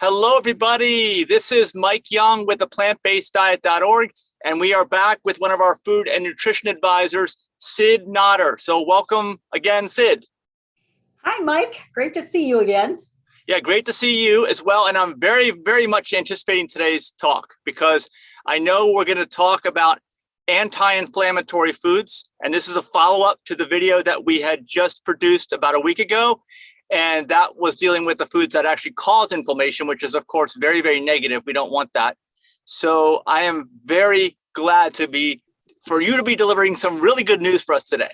Hello, everybody. This is Mike Young with aPlantBasedDiet.org, and we are back with one of our food and nutrition advisors, Sid Nodder. So welcome again, Sid. Hi, Mike. Great to see you again. Yeah, great to see you as well. And I'm very, very much anticipating today's talk because I know we're going to talk about anti-inflammatory foods. And this is a follow-up to the video that we had just produced about a week ago. And that was dealing with the foods that actually cause inflammation, which is, of course, very, very negative. We don't want that. So I am very glad for you to be delivering some really good news for us today.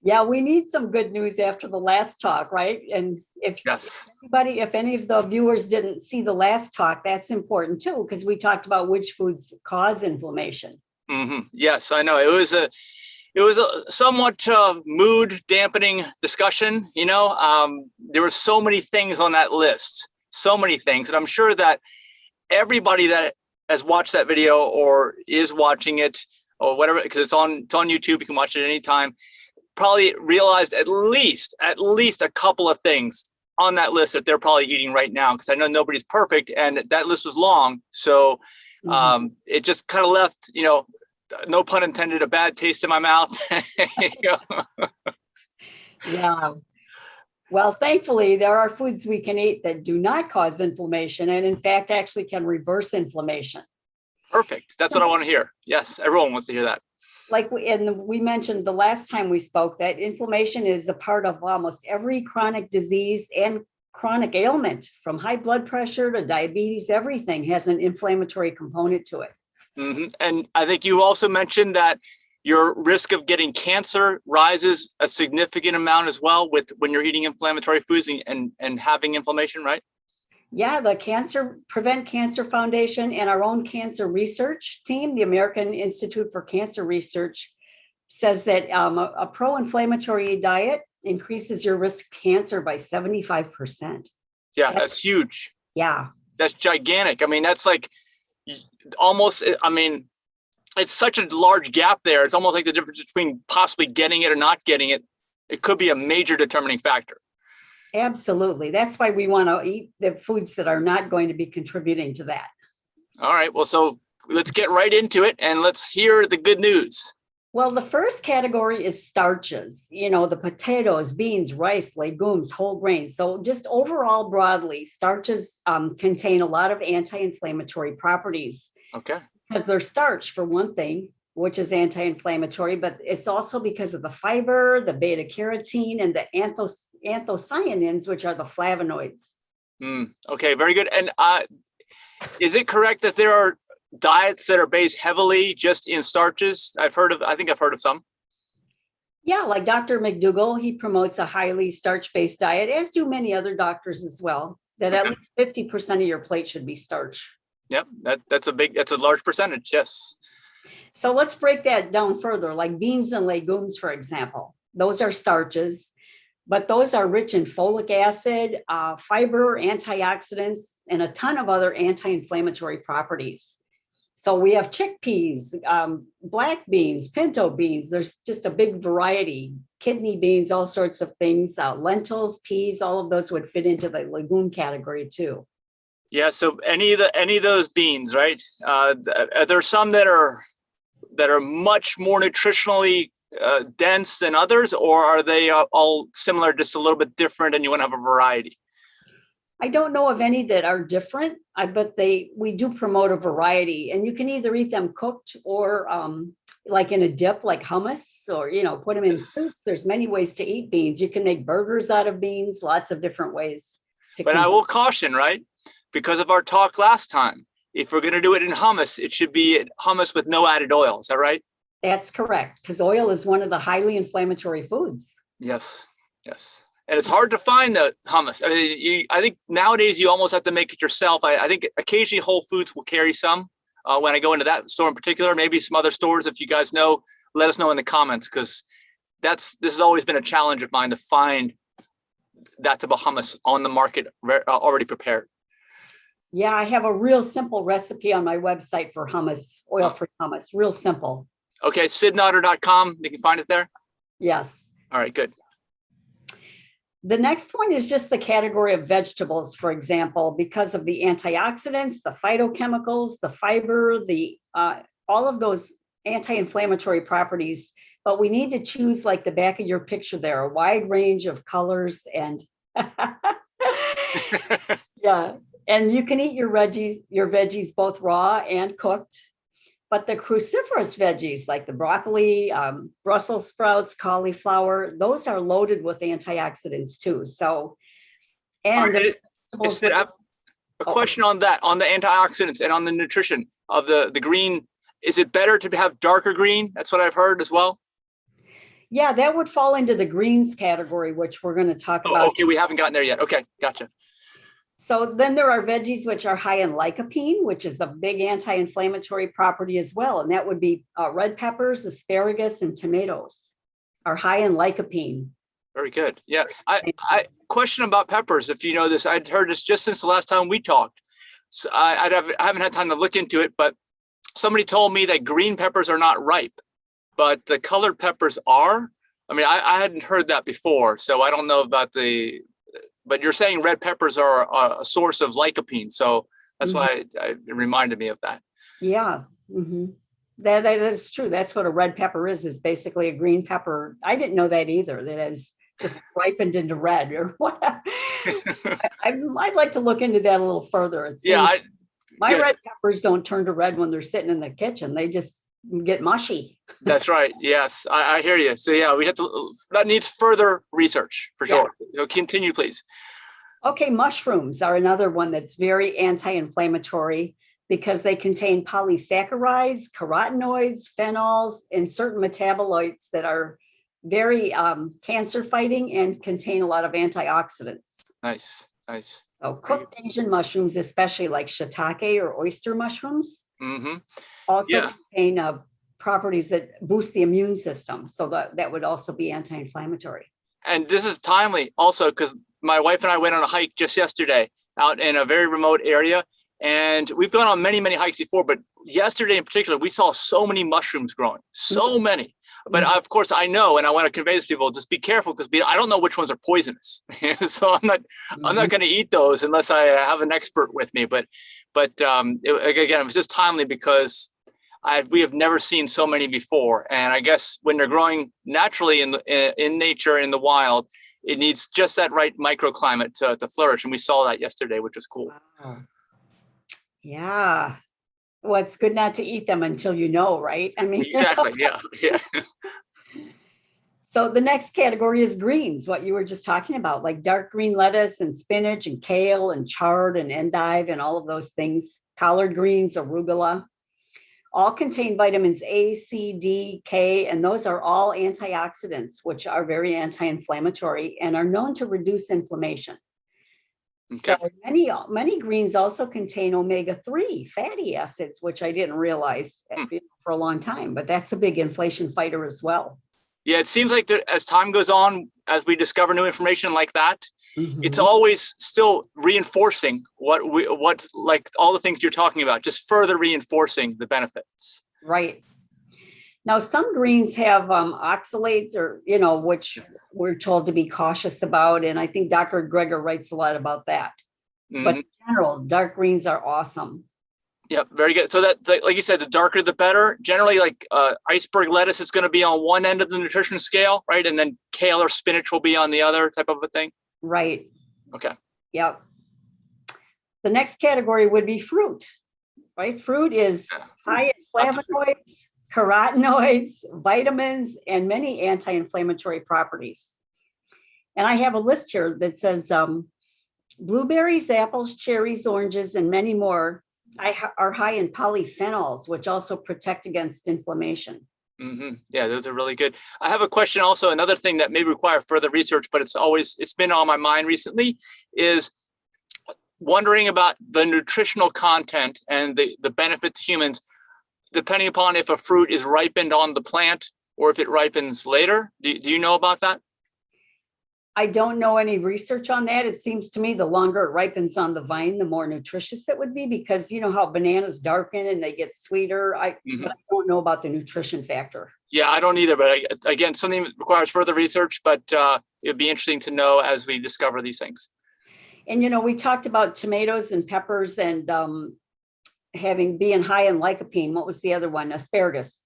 Yeah, we need some good news after the last talk, right? And if any of the viewers didn't see the last talk, that's important too, because we talked about which foods cause inflammation. Mm-hmm. Yes, I know. It was a somewhat mood dampening discussion. There were so many things on that list, so many things. And I'm sure that everybody that has watched that video or is watching it or whatever, because it's on YouTube, you can watch it at any time, probably realized at least a couple of things on that list that they're probably eating right now. Because I know nobody's perfect and that list was long. So it just kind of left, no pun intended, a bad taste in my mouth. Yeah. Well, thankfully, there are foods we can eat that do not cause inflammation and, in fact, actually can reverse inflammation. Perfect. That's what I want to hear. Yes, everyone wants to hear that. Like we mentioned the last time we spoke, that inflammation is a part of almost every chronic disease and chronic ailment, from high blood pressure to diabetes. Everything has an inflammatory component to it. Mm-hmm. And I think you also mentioned that your risk of getting cancer rises a significant amount as well when you're eating inflammatory foods and having inflammation, right? Yeah, the Prevent Cancer Foundation and our own cancer research team, the American Institute for Cancer Research, says that a pro-inflammatory diet increases your risk of cancer by 75%. Yeah, that's huge. Yeah. That's gigantic. I mean, that's like almost, it's such a large gap there. It's almost like the difference between possibly getting it or not getting it. It could be a major determining factor. Absolutely. That's why we want to eat the foods that are not going to be contributing to that. All right. Well, so let's get right into it and let's hear the good news. Well, the first category is starches, the potatoes, beans, rice, legumes, whole grains. So just overall broadly, starches contain a lot of anti-inflammatory properties. Okay. Because they're starch, for one thing, which is anti-inflammatory, but it's also because of the fiber, the beta carotene, and the anthocyanins, which are the flavonoids. Okay, very good. And is it correct that there are diets that are based heavily just in starches? I think I've heard of some. Yeah, like Dr. McDougall, he promotes a highly starch-based diet, as do many other doctors as well, that at least 50% of your plate should be starch. Yep, that's a large percentage, yes. So let's break that down further, like beans and legumes, for example. Those are starches, but those are rich in folic acid, fiber, antioxidants, and a ton of other anti-inflammatory properties. So we have chickpeas, black beans, pinto beans. There's just a big variety, kidney beans, all sorts of things, lentils, peas, all of those would fit into the legume category too. Yeah, so any of those beans, right? Are there some that are much more nutritionally dense than others, or are they all similar, just a little bit different, and you want to have a variety? I don't know of any that are different, but we do promote a variety, and you can either eat them cooked or like in a dip, like hummus, or put them in soups. There's many ways to eat beans. You can make burgers out of beans, lots of different ways. But I will caution, right, because of our talk last time, if we're going to do it in hummus, it should be hummus with no added oil. Is that right? That's correct, because oil is one of the highly inflammatory foods. Yes. And it's hard to find the hummus. I think nowadays you almost have to make it yourself. I think occasionally Whole Foods will carry some. When I go into that store in particular, maybe some other stores, if you guys know, let us know in the comments, because this has always been a challenge of mine to find that type of hummus on the market already prepared. Yeah, I have a real simple recipe on my website for hummus, oil-free hummus, real simple. Okay, sidnodder.com. You can find it there? Yes. All right, good. The next one is just the category of vegetables, for example, because of the antioxidants, the phytochemicals, the fiber, the all of those anti-inflammatory properties. But we need to choose, like the back of your picture there, a wide range of colors and yeah. And you can eat your veggies both raw and cooked. But the cruciferous veggies like the broccoli, Brussels sprouts, cauliflower, those are loaded with antioxidants too. So, and I have a question on that, on the antioxidants and on the nutrition of the green. Is it better to have darker green? That's what I've heard as well. Yeah, that would fall into the greens category, which we're going to talk about. Okay, we haven't gotten there yet. Okay, gotcha. So then there are veggies which are high in lycopene, which is a big anti-inflammatory property as well. And that would be red peppers, asparagus, and tomatoes are high in lycopene. Very good. Yeah. I question about peppers. If you know this, I'd heard this just since the last time we talked. So I haven't had time to look into it, but somebody told me that green peppers are not ripe, but the colored peppers are. I mean, I hadn't heard that before, so I don't know about but you're saying red peppers are a source of lycopene. So that's why it reminded me of that. Yeah. Mm-hmm. That is true. That's what a red pepper is basically a green pepper. I didn't know that either. That is just ripened into red or what. I'd like to look into that a little further. My red peppers don't turn to red when they're sitting in the kitchen. They just get mushy. That's right. Yes, I hear you. So yeah, that needs further research for sure. So continue, please. Okay, mushrooms are another one that's very anti-inflammatory because they contain polysaccharides, carotenoids, phenols, and certain metabolites that are very cancer fighting and contain a lot of antioxidants. Nice. So cooked Asian mushrooms, especially like shiitake or oyster mushrooms, also contain properties that boost the immune system. So that would also be anti-inflammatory. And this is timely also because my wife and I went on a hike just yesterday out in a very remote area. And we've gone on many, many hikes before, but yesterday in particular, we saw so many mushrooms growing, so many. But of course, I know, and I want to convey this to people, just be careful because I don't know which ones are poisonous. So I'm not going to eat those unless I have an expert with me. But again, it was just timely because we have never seen so many before. And I guess when they're growing naturally in nature, in the wild, it needs just that right microclimate to flourish. And we saw that yesterday, which was cool. Wow. Yeah. Well, it's good not to eat them until you know, right? I mean, exactly. Yeah. So the next category is greens, what you were just talking about, like dark green lettuce and spinach and kale and chard and endive and all of those things. Collard greens, arugula, all contain vitamins A, C, D, K, and those are all antioxidants, which are very anti-inflammatory and are known to reduce inflammation. Okay. So many greens also contain omega-3 fatty acids, which I didn't realize for a long time, but that's a big inflation fighter as well. Yeah, it seems like as time goes on, as we discover new information like that, it's always still reinforcing what like all the things you're talking about, just further reinforcing the benefits. Right. Now, some greens have oxalates or, which we're told to be cautious about. And I think Dr. Greger writes a lot about that. But in general, dark greens are awesome. Yeah, very good. So that, like you said, the darker, the better. Generally, like iceberg lettuce is going to be on one end of the nutrition scale, right? And then kale or spinach will be on the other type of a thing. Right. Okay. Yep. The next category would be fruit, right? Fruit is high in flavonoids, carotenoids, vitamins, and many anti-inflammatory properties. And I have a list here that says blueberries, apples, cherries, oranges, and many more are high in polyphenols, which also protect against inflammation. Yeah, those are really good. I have a question also. Another thing that may require further research, but it's been on my mind recently, is wondering about the nutritional content and the benefit to humans, depending upon if a fruit is ripened on the plant or if it ripens later. Do you know about that? I don't know any research on that. It seems to me the longer it ripens on the vine, the more nutritious it would be, because you know how bananas darken and they get sweeter. But I don't know about the nutrition factor. Yeah, I don't either. But again, something that requires further research, but it'd be interesting to know as we discover these things. And, you know, we talked about tomatoes and peppers and being high in lycopene. What was the other one? Asparagus.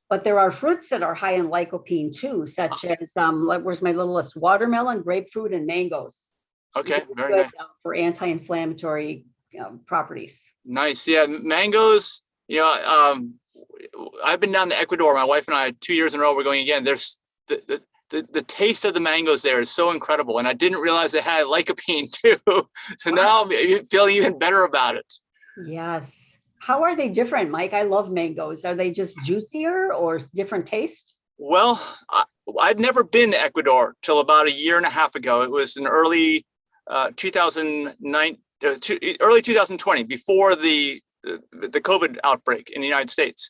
But there are fruits that are high in lycopene too, such as, where's my little list? Watermelon, grapefruit, and mangoes. Okay, very good, nice. For anti-inflammatory properties. Nice. Yeah, mangoes, you know, I've been down to Ecuador. My wife and I, 2 years in a row, we're going again. There's the taste of the mangoes there is so incredible. And I didn't realize they had lycopene too. So now I'm feeling even better about it. Yes. How are they different, Mike? I love mangoes. Are they just juicier or different taste? Well, I'd never been to Ecuador till about a year and a half ago. It was in early 2009, early 2020, before the COVID outbreak in the United States.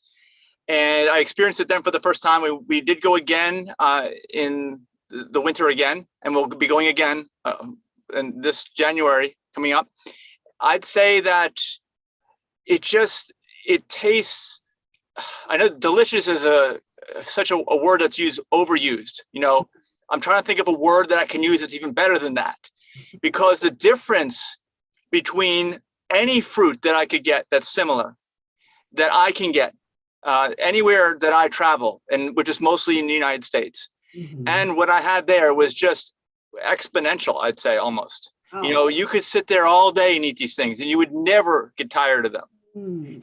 And I experienced it then for the first time. We did go again in the winter again, and we'll be going again in this January coming up. I'd say that it tastes, I know delicious is such a word that's overused. You know, I'm trying to think of a word that I can use that's even better than that, because the difference between any fruit that I could get that's similar, that I can get anywhere that I travel, and which is mostly in the United States, and what I had there was just exponential, I'd say, almost. You know, you could sit there all day and eat these things and you would never get tired of them.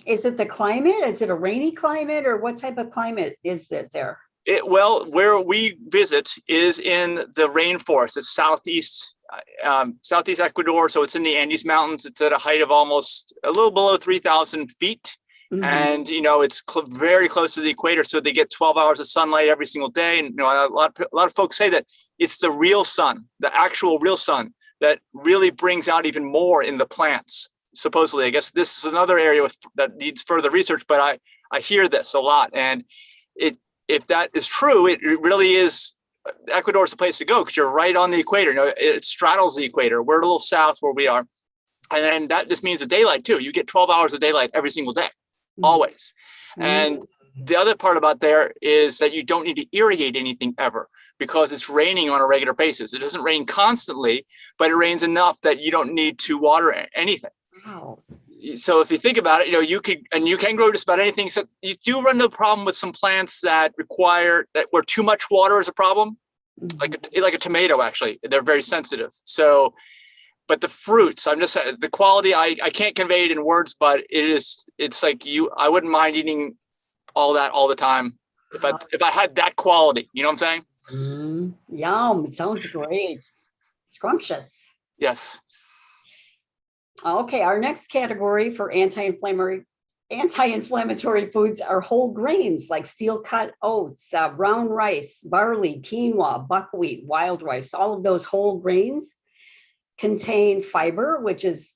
Is it the climate? Is it a rainy climate, or what type of climate is it there? Well, where we visit is in the rainforest. It's southeast Ecuador. So it's in the Andes Mountains. It's at a height of almost a little below 3,000 feet. And, you know, it's very close to the equator. So they get 12 hours of sunlight every single day. And, you know, a lot of folks say that it's the real sun, the actual real sun, that really brings out even more in the plants. Supposedly, I guess this is another area that needs further research, but I hear this a lot. And if that is true, it really is, Ecuador is the place to go, because you're right on the equator. You know, it straddles the equator. We're a little south where we are. And then that just means the daylight too. You get 12 hours of daylight every single day, always. And the other part about there is that you don't need to irrigate anything ever, because it's raining on a regular basis. It doesn't rain constantly, but it rains enough that you don't need to water anything. Wow. So if you think about it, you know, you can grow just about anything, except you do run into the problem with some plants that where too much water is a problem, like a tomato. Actually, they're very sensitive. So, but the fruits, the quality, I can't convey it in words, but it's like I wouldn't mind eating all that all the time if I had that quality. You know what I'm saying? Yum! It sounds great. Scrumptious. Yes. Okay, our next category for anti-inflammatory foods are whole grains like steel-cut oats, brown rice, barley, quinoa, buckwheat, wild rice. All of those whole grains contain fiber, which is,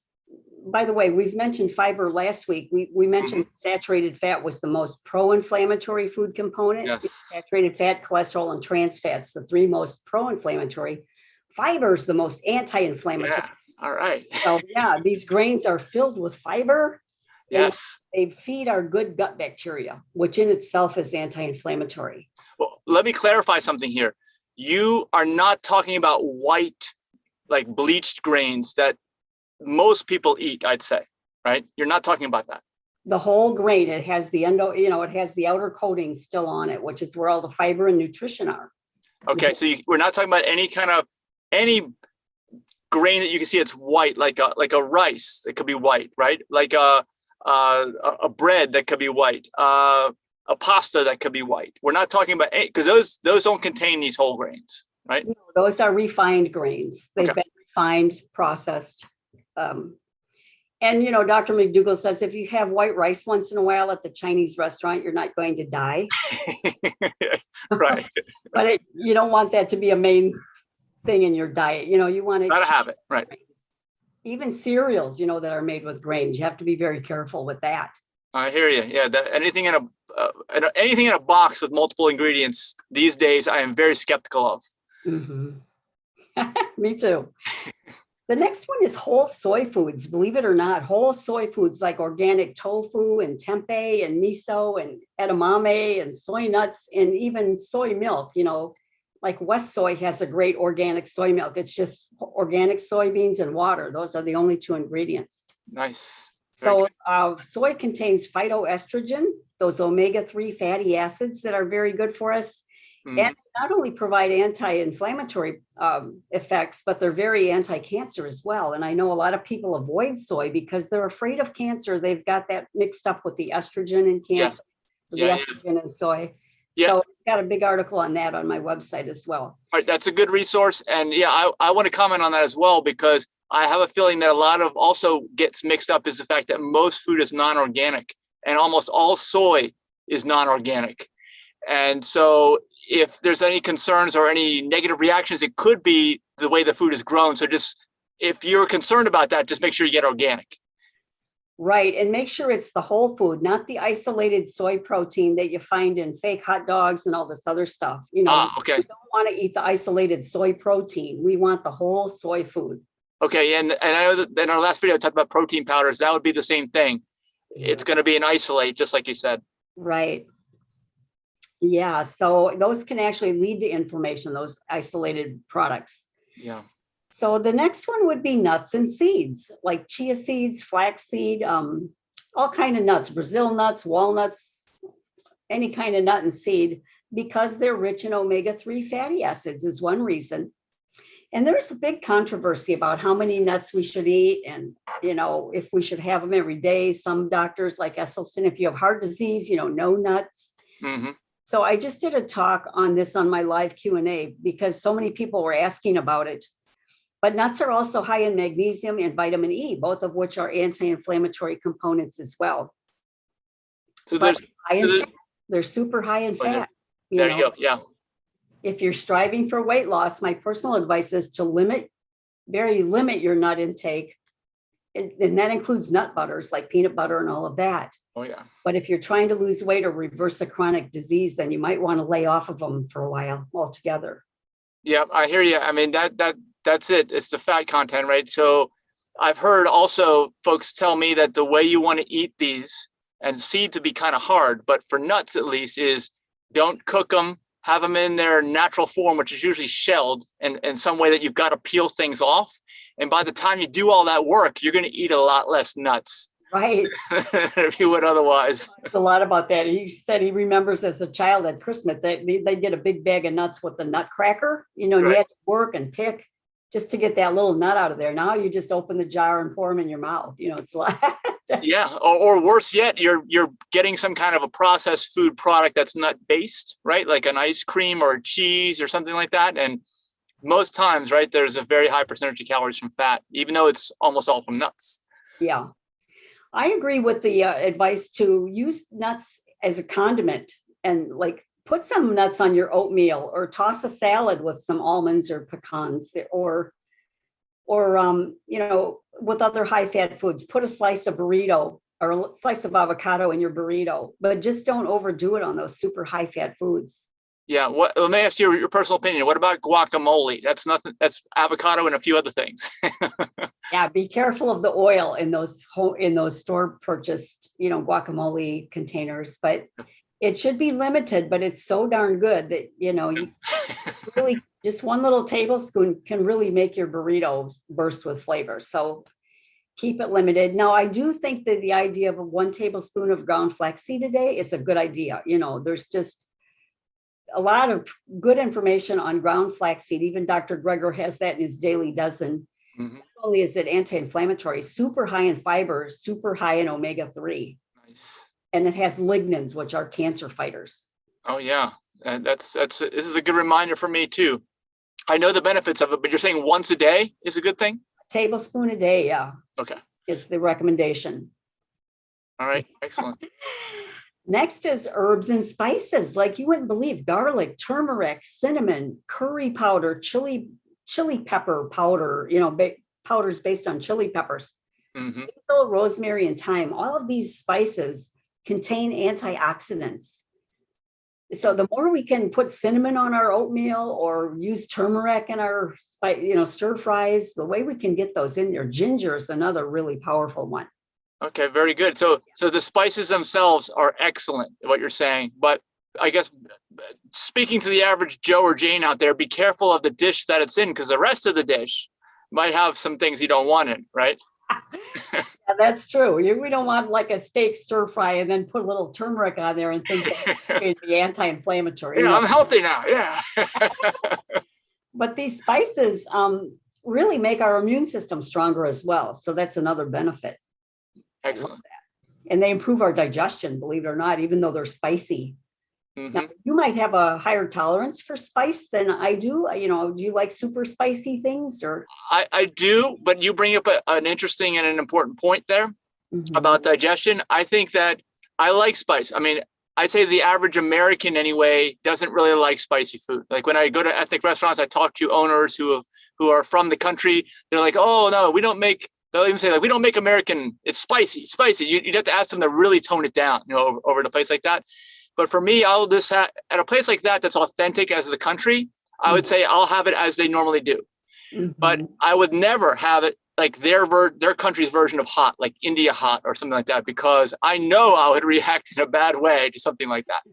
by the way, we've mentioned fiber last week. We mentioned saturated fat was the most pro-inflammatory food component. Yes. Saturated fat, cholesterol, and trans fats, the three most pro-inflammatory. Fiber is the most anti-inflammatory. Yeah. All right. So yeah, these grains are filled with fiber. Yes. They feed our good gut bacteria, which in itself is anti-inflammatory. Well, let me clarify something here. You are not talking about white, like bleached grains that most people eat, I'd say, right? You're not talking about that. The whole grain, it has the it has the outer coating still on it, which is where all the fiber and nutrition are. Okay, so we're not talking about any grain that you can see it's white, like a rice that could be white, right? Like a bread that could be white, a pasta that could be white. We're not talking about because those don't contain these whole grains, right? No, those are refined grains. They've been refined, processed. And you know, Dr. McDougall says if you have white rice once in a while at the Chinese restaurant, you're not going to die. Right. But you don't want that to be a main thing in your diet. You know, you want to gotta have it, right? Even cereals, you know, that are made with grains, you have to be very careful with that. I hear you. Yeah, anything in a box with multiple ingredients these days, I am very skeptical of. Me too. The next one is whole soy foods. Believe it or not, whole soy foods like organic tofu and tempeh and miso and edamame and soy nuts and even soy milk. Like West Soy has a great organic soy milk. It's just organic soybeans and water. Those are the only two ingredients. Nice. So soy contains phytoestrogen, those omega-3 fatty acids that are very good for us. And not only provide anti-inflammatory effects, but they're very anti-cancer as well. And I know a lot of people avoid soy because they're afraid of cancer. They've got that mixed up with the estrogen and cancer, the estrogen and soy. Yeah. So I've got a big article on that on my website as well. All right, that's a good resource. And I want to comment on that as well, because I have a feeling that a lot of also gets mixed up is the fact that most food is non-organic and almost all soy is non-organic. And so if there's any concerns or any negative reactions, it could be the way the food is grown. So just if you're concerned about that, just make sure you get organic. Right. And make sure it's the whole food, not the isolated soy protein that you find in fake hot dogs and all this other stuff. Okay. We don't want to eat the isolated soy protein. We want the whole soy food. Okay. And I know that in our last video, I talked about protein powders. That would be the same thing. It's going to be an isolate, just like you said. Right. Yeah. So those can actually lead to inflammation, those isolated products. Yeah. So the next one would be nuts and seeds, like chia seeds, flaxseed, all kind of nuts, Brazil nuts, walnuts, any kind of nut and seed, because they're rich in omega-3 fatty acids is one reason. And there's a big controversy about how many nuts we should eat and, if we should have them every day. Some doctors like Esselstyn, if you have heart disease, no nuts. Mm-hmm. So I just did a talk on this on my live Q&A because so many people were asking about it. But nuts are also high in magnesium and vitamin E, both of which are anti-inflammatory components as well. So they're super high in fat. There you go. Yeah. If you're striving for weight loss, my personal advice is to limit your nut intake. And that includes nut butters like peanut butter and all of that. Oh, yeah. But if you're trying to lose weight or reverse a chronic disease, then you might want to lay off of them for a while altogether. Yeah, I hear you. I mean, that's it. It's the fat content, right? So I've heard also folks tell me that the way you want to eat these, and seed to be kind of hard, but for nuts at least, is don't cook them, have them in their natural form, which is usually shelled in some way that you've got to peel things off. And by the time you do all that work, you're going to eat a lot less nuts. Right. If you would otherwise. A lot about that. He said he remembers as a child at Christmas, they get a big bag of nuts with the nutcracker, and you had to work and pick just to get that little nut out of there. Now you just open the jar and pour them in your mouth. It's like yeah, or worse yet, you're getting some kind of a processed food product that's nut based, right? Like an ice cream or a cheese or something like that. And most times, right, there's a very high percentage of calories from fat, even though it's almost all from nuts. Yeah, I agree with the advice to use nuts as a condiment and like put some nuts on your oatmeal or toss a salad with some almonds or pecans or with other high fat foods. Put a slice of burrito or a slice of avocado in your burrito, but just don't overdo it on those super high fat foods. Yeah. Let me ask you your personal opinion. What about guacamole? That's nothing. That's avocado and a few other things. Yeah. Be careful of the oil in those store purchased, guacamole containers, but it should be limited, but it's so darn good that, it's really just one little tablespoon can really make your burrito burst with flavor. So keep it limited. Now, I do think that the idea of 1 tablespoon of ground flaxseed a day is a good idea. There's just a lot of good information on ground flaxseed. Even Dr. Greger has that in his daily dozen. Mm-hmm. Not only is it anti-inflammatory, super high in fiber, super high in omega-3. Nice. And it has lignans, which are cancer fighters. Oh yeah, this is a good reminder for me too. I know the benefits of it, but you're saying once a day is a good thing? A tablespoon a day, yeah. Okay. Is the recommendation. All right, excellent. Next is herbs and spices, like you wouldn't believe: garlic, turmeric, cinnamon, curry powder, chili pepper powder, powders based on chili peppers, basil, rosemary, and thyme. All of these spices contain antioxidants. So the more we can put cinnamon on our oatmeal or use turmeric in our, stir fries, the way we can get those in there. Ginger is another really powerful one. Okay, very good. So the spices themselves are excellent, what you're saying. But I guess speaking to the average Joe or Jane out there, be careful of the dish that it's in, because the rest of the dish might have some things you don't want in, right? Yeah, that's true. We don't want like a steak stir fry and then put a little turmeric on there and think that it'd be anti-inflammatory. Yeah, I'm healthy now. Yeah. But these spices really make our immune system stronger as well. So that's another benefit. Excellent. And they improve our digestion, believe it or not, even though they're spicy. Mm-hmm. Now, you might have a higher tolerance for spice than I do. Do you like super spicy things or? I do, but you bring up an interesting and an important point there about digestion. I think that I like spice. I mean, I'd say the average American anyway doesn't really like spicy food. Like when I go to ethnic restaurants, I talk to owners who are from the country. They're like, oh no, we don't make. They'll even say like, we don't make American. It's spicy. You'd have to ask them to really tone it down, over at a place like that. But for me, I'll just at a place like that that's authentic as the country, I would say I'll have it as they normally do. But I would never have it like their country's version of hot, like India hot or something like that, because I know I would react in a bad way to something like that.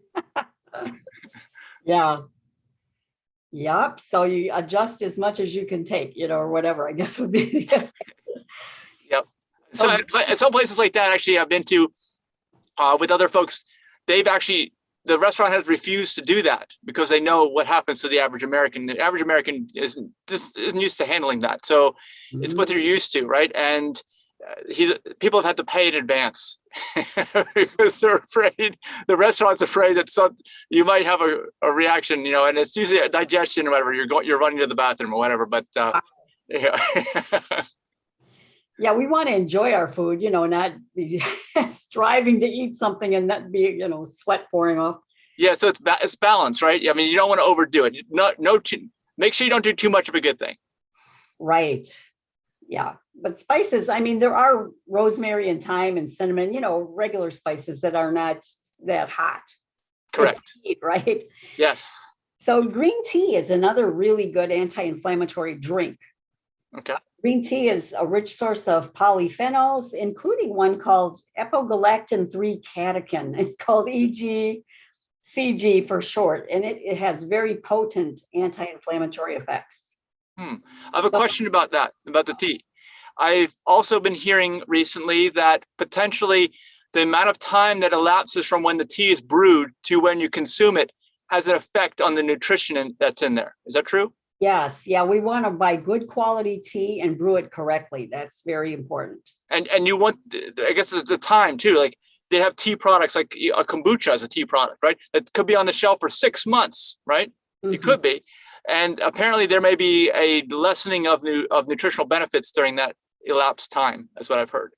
Yeah. Yep. So you adjust as much as you can take, or whatever, I guess would be. Yep. So at some places like that, actually, I've been to with other folks, the restaurant has refused to do that because they know what happens to the average American. The average American isn't used to handling that. So it's what they're used to, right? And people have had to pay in advance because they're afraid, the restaurant's afraid that you might have a reaction, and it's usually a digestion or whatever. You're running to the bathroom or whatever, but yeah. Yeah, we want to enjoy our food, not be striving to eat something and not be, sweat pouring off. Yeah, so it's balance, right? I mean, you don't want to overdo it. Make sure you don't do too much of a good thing. Right. Yeah, but spices, I mean, there are rosemary and thyme and cinnamon, regular spices that are not that hot. Correct. Heat, right? Yes. So green tea is another really good anti-inflammatory drink. Okay. Green tea is a rich source of polyphenols, including one called epigalactin-3 catechin. It's called EGCG for short, and it has very potent anti-inflammatory effects. I have a question about that, about the tea. I've also been hearing recently that potentially the amount of time that elapses from when the tea is brewed to when you consume it has an effect on the nutrition that's in there. Is that true? Yes. Yeah. We want to buy good quality tea and brew it correctly. That's very important. And you want, I guess, the time too. Like they have tea products, like a kombucha is a tea product, right? It could be on the shelf for 6 months, right? It could be. And apparently there may be a lessening of nutritional benefits during that elapsed time. That's what I've heard.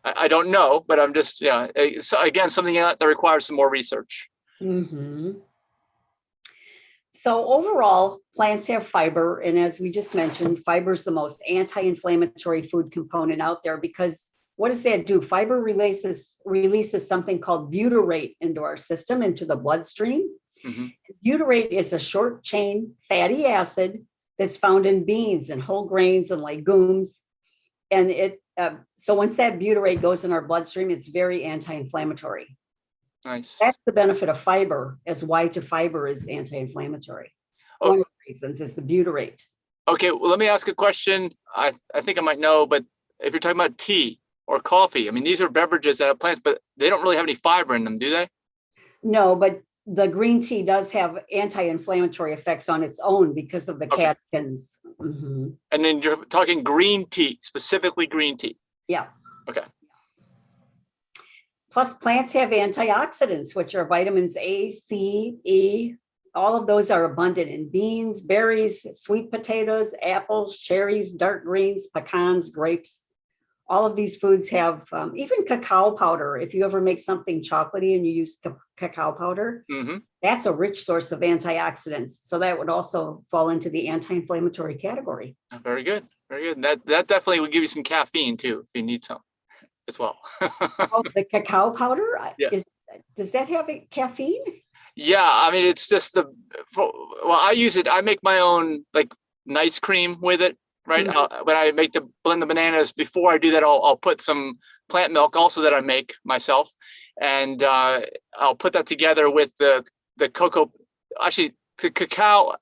I don't know, but I'm just, so again, something that requires some more research. So overall, plants have fiber. And as we just mentioned, fiber is the most anti-inflammatory food component out there, because what does that do? Fiber releases something called butyrate into our system, into the bloodstream. Butyrate is a short chain fatty acid that's found in beans and whole grains and legumes. And so once that butyrate goes in our bloodstream, it's very anti-inflammatory. Nice. That's the benefit of fiber, as why to fiber is anti-inflammatory. One of the reasons is the butyrate. Okay, well, let me ask a question. I think I might know, but if you're talking about tea or coffee, I mean, these are beverages that have plants, but they don't really have any fiber in them, do they? No, but the green tea does have anti-inflammatory effects on its own because of the catechins. And then you're talking green tea, specifically green tea. Yeah. Okay. Plus, plants have antioxidants, which are vitamins A, C, E. All of those are abundant in beans, berries, sweet potatoes, apples, cherries, dark greens, pecans, grapes. All of these foods have even cacao powder. If you ever make something chocolatey and you use cacao powder, that's a rich source of antioxidants. So that would also fall into the anti-inflammatory category. Very good. Very good. That definitely would give you some caffeine too, if you need some as well. Oh, the cacao powder? Yeah. Does that have caffeine? Yeah, I mean, it's just well, I use it. I make my own like nice cream with it, right? When I blend the bananas, before I do that, I'll put some plant milk also that I make myself, and I'll put that together with the cocoa. Actually, the cacao.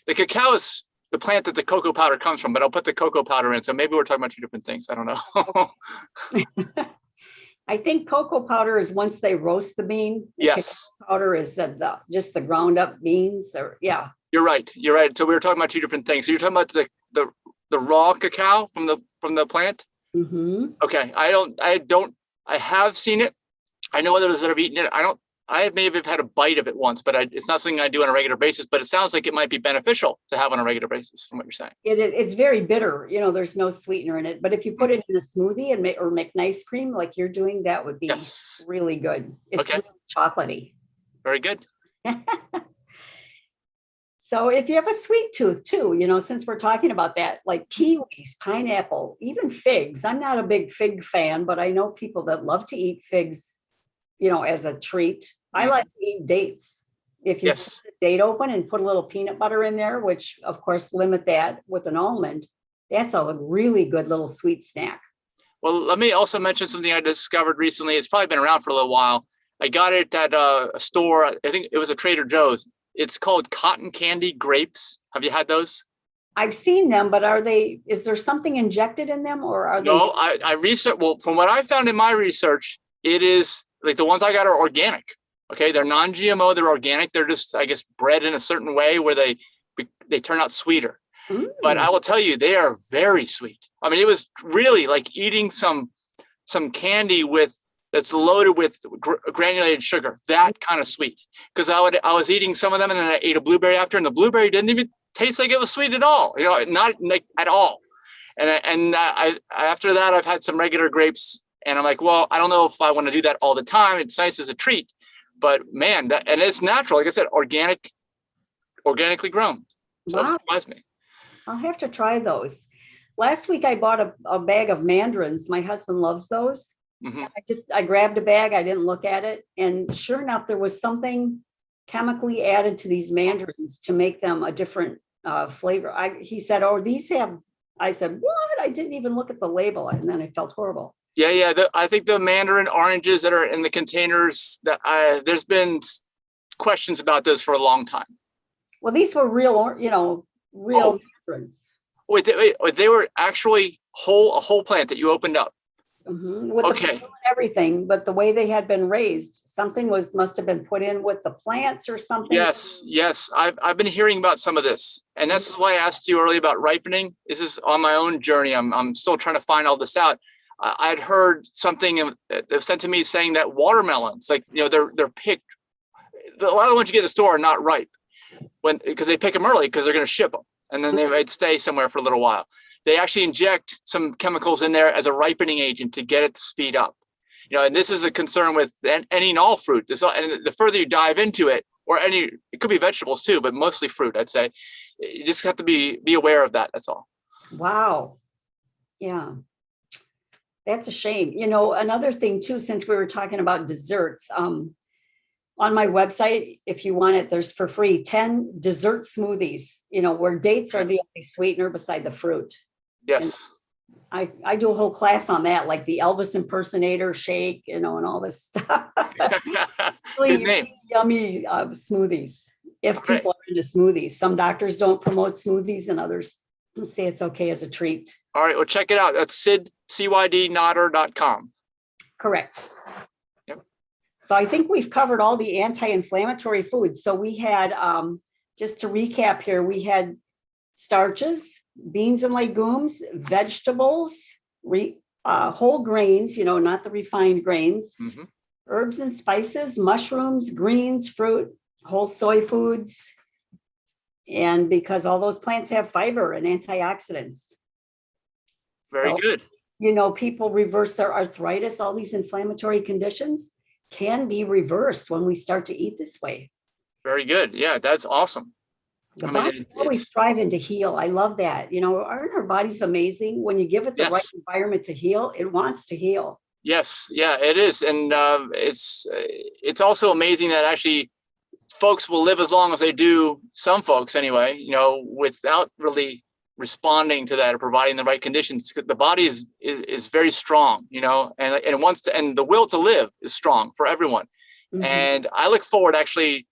The cacao is the plant that the cocoa powder comes from, but I'll put the cocoa powder in. So maybe we're talking about two different things. I don't know. I think cocoa powder is once they roast the bean. Yes. Cacao powder is just the ground up beans, or yeah. You're right. You're right. So we were talking about two different things. So you're talking about the raw cacao from the plant. Mm-hmm. Okay. I have seen it. I know others that have eaten it. I may have had a bite of it once, but it's not something I do on a regular basis, but it sounds like it might be beneficial to have on a regular basis from what you're saying. It's very bitter. There's no sweetener in it, but if you put it in a smoothie and make nice cream like you're doing, that would be really good. It's really chocolatey. Very good. So if you have a sweet tooth too, since we're talking about that, like kiwis, pineapple, even figs. I'm not a big fig fan, but I know people that love to eat figs, as a treat. I like to eat dates. If you split a date open and put a little peanut butter in there, which of course limit that with an almond, that's a really good little sweet snack. Well, let me also mention something I discovered recently. It's probably been around for a little while. I got it at a store. I think it was a Trader Joe's. It's called cotton candy grapes. Have you had those? I've seen them, but is there something injected in them, or are they? No, I researched. Well, from what I found in my research, it is like the ones I got are organic. Okay, they're non-GMO, they're organic. They're just, I guess, bred in a certain way where they turn out sweeter. But I will tell you, they are very sweet. I mean, it was really like eating some candy that's loaded with granulated sugar, that kind of sweet. Because I was eating some of them and then I ate a blueberry after, and the blueberry didn't even taste like it was sweet at all. Not like at all. And after that, I've had some regular grapes, and I'm like, well, I don't know if I want to do that all the time. It's nice as a treat, but man, and it's natural. Like I said, organically grown. So it surprised me. I'll have to try those. Last week I bought a bag of mandarins. My husband loves those. Mm-hmm. I grabbed a bag. I didn't look at it, and sure enough, there was something chemically added to these mandarins to make them a different flavor. He said, "Oh, these have." I said, "What?" I didn't even look at the label, and then I felt horrible. Yeah. I think the mandarin oranges that are in the containers, there's been questions about those for a long time. Well, these were real mandarins. Wait, they were actually a whole plant that you opened up. Mm-hmm. With the peel and everything, but the way they had been raised, something must have been put in with the plants or something. Yes. I've been hearing about some of this, and this is why I asked you earlier about ripening. This is on my own journey. I'm still trying to find all this out. I'd heard something that was sent to me saying that watermelons, like they're picked. A lot of the ones you get in the store are not ripe because they pick them early because they're going to ship them, and then they might stay somewhere for a little while. They actually inject some chemicals in there as a ripening agent to get it to speed up. And this is a concern with any and all fruit. And the further you dive into it, it could be vegetables too, but mostly fruit, I'd say. You just have to be aware of that. That's all. Wow. Yeah. That's a shame. Another thing too, since we were talking about desserts, on my website, if you want it, there's for free 10 dessert smoothies, where dates are the only sweetener beside the fruit. Yes. And I do a whole class on that, like the Elvis impersonator shake, and all this stuff. really yummy smoothies. If people are into smoothies, some doctors don't promote smoothies, and others say it's okay as a treat. All right, well, check it out. That's cydnotter.com. Correct. Yep. So I think we've covered all the anti-inflammatory foods. So we had, just to recap here, we had starches, beans and legumes, vegetables, whole grains, not the refined grains, mm-hmm. herbs and spices, mushrooms, greens, fruit, whole soy foods. And because all those plants have fiber and antioxidants. Very good. People reverse their arthritis, all these inflammatory conditions can be reversed when we start to eat this way. Very good. Yeah, that's awesome. The body's always striving to heal. I love that. Aren't our bodies amazing? When you give it the right environment to heal, it wants to heal. Yes. Yeah, it is. And it's also amazing that actually folks will live as long as they do, some folks anyway, you know, without really responding to that or providing the right conditions. The body is very strong, you know, and it wants to, and the will to live is strong for everyone. Mhm. And I look forward actually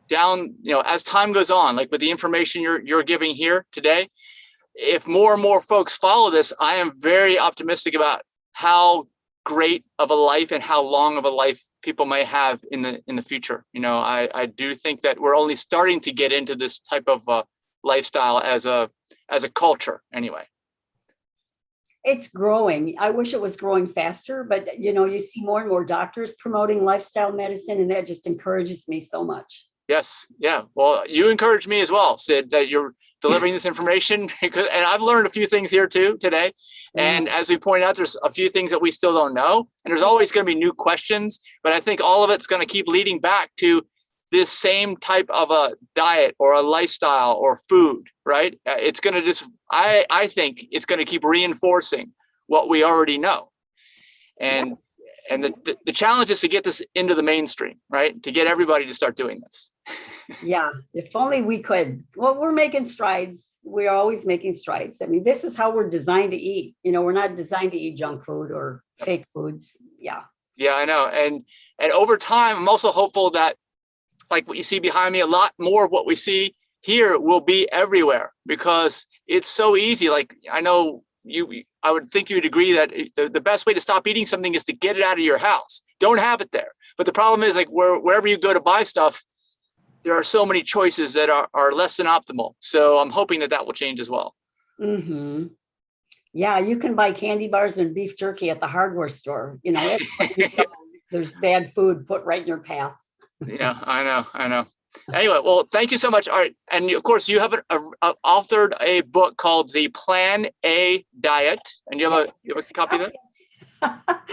down, you know, as time goes on, like with the information you're giving here today, if more and more folks follow this, I am very optimistic about how great of a life and how long of a life people may have in the future. You know, I do think that we're only starting to get into this type of lifestyle as a culture anyway. It's growing. I wish it was growing faster, but you know, you see more and more doctors promoting lifestyle medicine, and that just encourages me so much. Yes. Yeah. Well, you encouraged me as well, Sid, that you're delivering this information, and I've learned a few things here too today. And as we point out, there's a few things that we still don't know, and there's always going to be new questions, but I think all of it's going to keep leading back to this same type of a diet or a lifestyle or food, right? It's going to just, I think it's going to keep reinforcing what we already know. And the challenge is to get this into the mainstream, right? To get everybody to start doing this. Yeah, if only we could. Well, we're making strides. We're always making strides. I mean, this is how we're designed to eat. You know, we're not designed to eat junk food or fake foods. Yeah. Yeah, I know. And over time, I'm also hopeful that, like what you see behind me, a lot more of what we see here will be everywhere, because it's so easy. Like, I know I would think you'd agree that the best way to stop eating something is to get it out of your house. Don't have it there. But the problem is, like, wherever you go to buy stuff, there are so many choices that are less than optimal. So I'm hoping that will change as well. Mm-hmm. Yeah, you can buy candy bars and beef jerky at the hardware store. You know, there's bad food put right in your path. Yeah, I know. Anyway, well, thank you so much. All right. And of course, you have authored a book called The Plan A Diet. And you have a copy of that?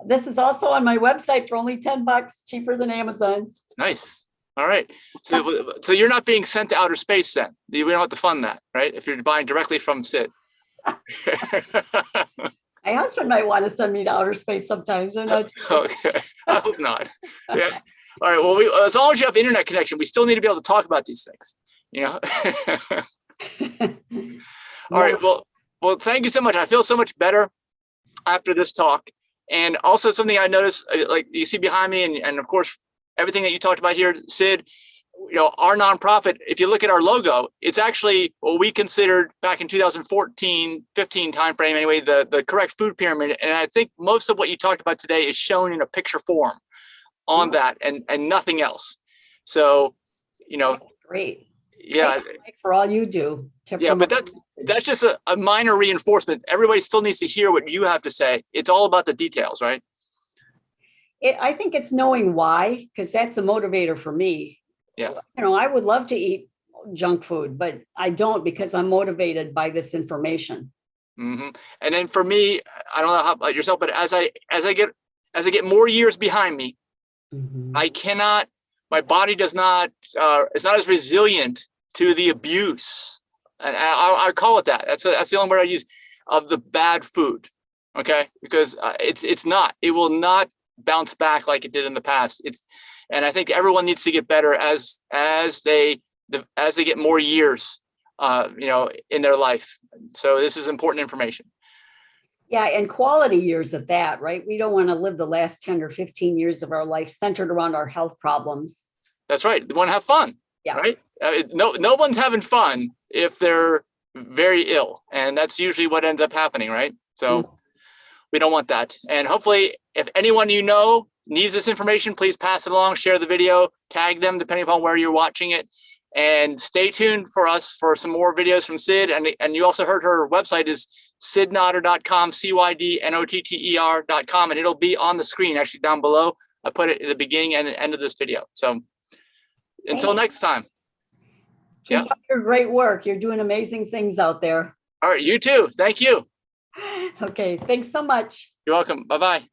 This is also on my website for only $10, cheaper than Amazon. Nice. All right. So you're not being sent to outer space then. We don't have to fund that, right? If you're buying directly from Sid. My husband might want to send me to outer space sometimes. I'm not sure. Okay. I hope not. Yeah. All right. Well, as long as you have internet connection, we still need to be able to talk about these things, you know? All right. Well, thank you so much. I feel so much better after this talk. And also something I noticed, like you see behind me, and of course, everything that you talked about here, Sid, you know, our nonprofit, if you look at our logo, it's actually what we considered back in 2014, 15 timeframe anyway, the correct food pyramid. And I think most of what you talked about today is shown in a picture form on that and nothing else. So, you know, great. Yeah. For all you do. Yeah, but that's just a minor reinforcement. Everybody still needs to hear what you have to say. It's all about the details, right? I think it's knowing why, because that's a motivator for me. Yeah. You know, I would love to eat junk food, but I don't, because I'm motivated by this information. Mm-hmm. And then for me, I don't know how about yourself, but as I get more years behind me, I cannot, my body does not, it's not as resilient to the abuse. And I call it that. That's the only word I use, of the bad food. Okay. Because it will not bounce back like it did in the past. And I think everyone needs to get better as they get more years, you know, in their life. So this is important information. Yeah, and quality years at that, right? We don't want to live the last 10 or 15 years of our life centered around our health problems. That's right. We want to have fun. Yeah. Right. No one's having fun if they're very ill, and that's usually what ends up happening, right? So we don't want that. And hopefully, if anyone you know needs this information, please pass it along, share the video, tag them, depending upon where you're watching it. And stay tuned for us for some more videos from Sid. And you also heard her website is sidnotter.com, CYDNOTTER.com, and it'll be on the screen actually down below. I put it at the beginning and the end of this video. So until next time. Keep up your great work. You're doing amazing things out there. All right, you too. Thank you. Okay, thanks so much. You're welcome. Bye-bye.